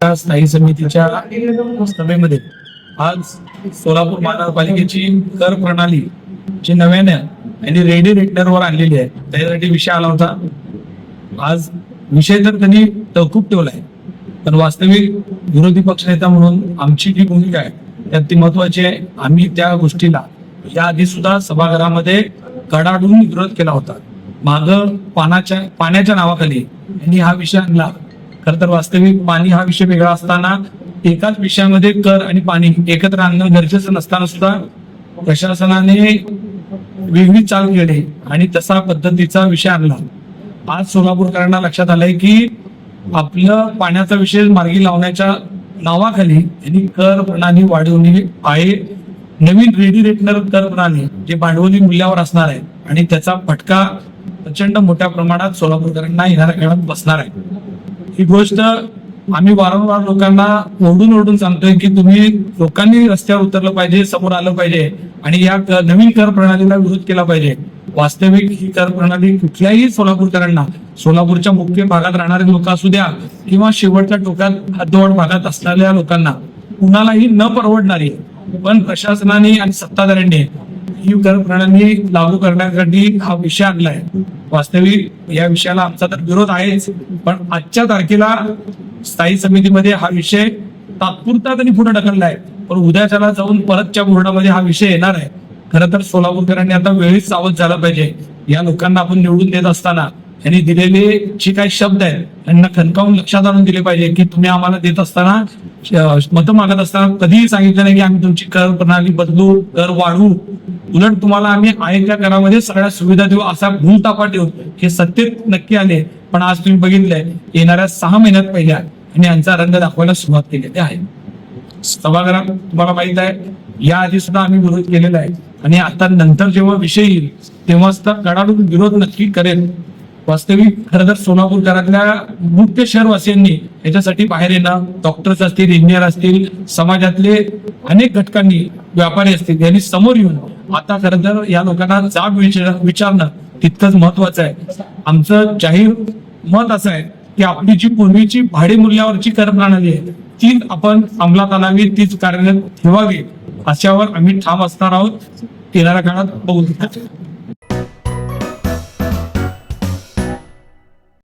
स्थायी समितीच्या सभेमध्ये आज सोलापूर महानगरपालिकेची कर प्रणाली जी नव्याने आणि रेडी रेटनरवर आणलेली आहे त्यासाठी विषय आला होता. आज विषय तर त्यांनी तहकूब ठेवलाय, पण वास्तविक विरोधी पक्षनेता म्हणून आमची जी भूमिका आहे त्यात ती महत्वाची आहे. आम्ही त्या गोष्टीला याआधी सुद्धा सभागृहामध्ये कडाडून विरोध केला होता. मागं पाण्याच्या नावाखाली यांनी हा विषय आणला. खर तर वास्तविक पाणी हा विषय वेगळा असताना एकाच विषयामध्ये कर आणि पाणी एकत्र आणणं गरजेचं नसताना सुद्धा प्रशासनाने वेगळी चाल केली आणि तसा पद्धतीचा विषय आणला. आज सोलापूरकरांना लक्षात आलंय की आपलं पाण्याचा विषय मार्गी लावण्याच्या नावाखाली यांनी कर प्रणाली वाढवली आहे. नवीन रेडी रेटनर कर प्रणाली जे भांडवली मूल्यावर असणार आहे आणि त्याचा फटका प्रचंड मोठ्या प्रमाणात सोलापूरकरांना येणाऱ्या काळात बसणार आहे. ही गोष्ट आम्ही वारंवार लोकांना ओरडून सांगतोय की तुम्ही लोकांनी रस्त्यावर उतरलं पाहिजे, समोर आलं पाहिजे आणि या नवीन कर प्रणालीला विरोध केला पाहिजे. वास्तविक ही कर प्रणाली कुठल्याही सोलापूरकरांना, सोलापूरच्या मुख्य भागात राहणारे लोक असू द्या किंवा शेवटच्या टोकात हद्दवाढ भागात असलेल्या लोकांना कुणालाही न परवडणारी, पण प्रशासनाने आणि सत्ताधाऱ्यांनी ही कर प्रणाली लागू करण्यासाठी हा विषय आणलाय. वास्तविक या विषयाला आमचा तर विरोध आहेच, पण आजच्या तारखेला स्थायी समितीमध्ये हा विषय तात्पुरता त्यांनी पुढे ढकललाय, पण उद्याच्याला जाऊन परतच्या बोर्डामध्ये हा विषय येणार आहे. खरं तर सोलापूरकरांनी आता वेळीच सावध झालं पाहिजे. या लोकांना आपण निवडून देत असताना यांनी दिलेले जे काही शब्द आहेत त्यांना खणकावून लक्षात आणून दिले पाहिजे की तुम्ही आम्हाला देत असताना, मतं मागत असताना कधीही सांगितलं नाही की आम्ही तुमची कर प्रणाली बदलू, कर वाढवू. उलट तुम्हाला आम्ही आहे त्या करामध्ये सगळ्या सुविधा देऊ असा भूलतापा ठेवू. हे सत्तेत नक्की आले, पण आज तुम्ही बघितलंय येणाऱ्या 6 महिन्यात पहिल्या आणि यांचा रंग दाखवायला सुरुवात केलेली आहे. सभागृहात तुम्हाला माहित आहे याआधी सुद्धा आम्ही विरोध केलेला आहे आणि आता नंतर जेव्हा विषय येईल तेव्हा सुद्धा कडाडून विरोध नक्की करेल. वास्तविक खरं तर सोलापूरकरातल्या मुख्य शहरवासियांनी याच्यासाठी बाहेर येणं, डॉक्टर्स असतील, इंजिनियर असतील, समाजातले अनेक घटकांनी, व्यापारी असतील, यांनी समोर येऊन आता खरं तर या लोकांना जाब विचारणं तितकंच महत्वाचं आहे. आमचं जाहीर मत असं आहे की आपली जी पूर्वीची भाडे मूल्यावरची कर प्रणाली आहे ती आपण अंमलात आणावी, तीच कार्यरत ठेवावी, अशावर आम्ही ठाम असणार आहोत. येणाऱ्या काळात बघू.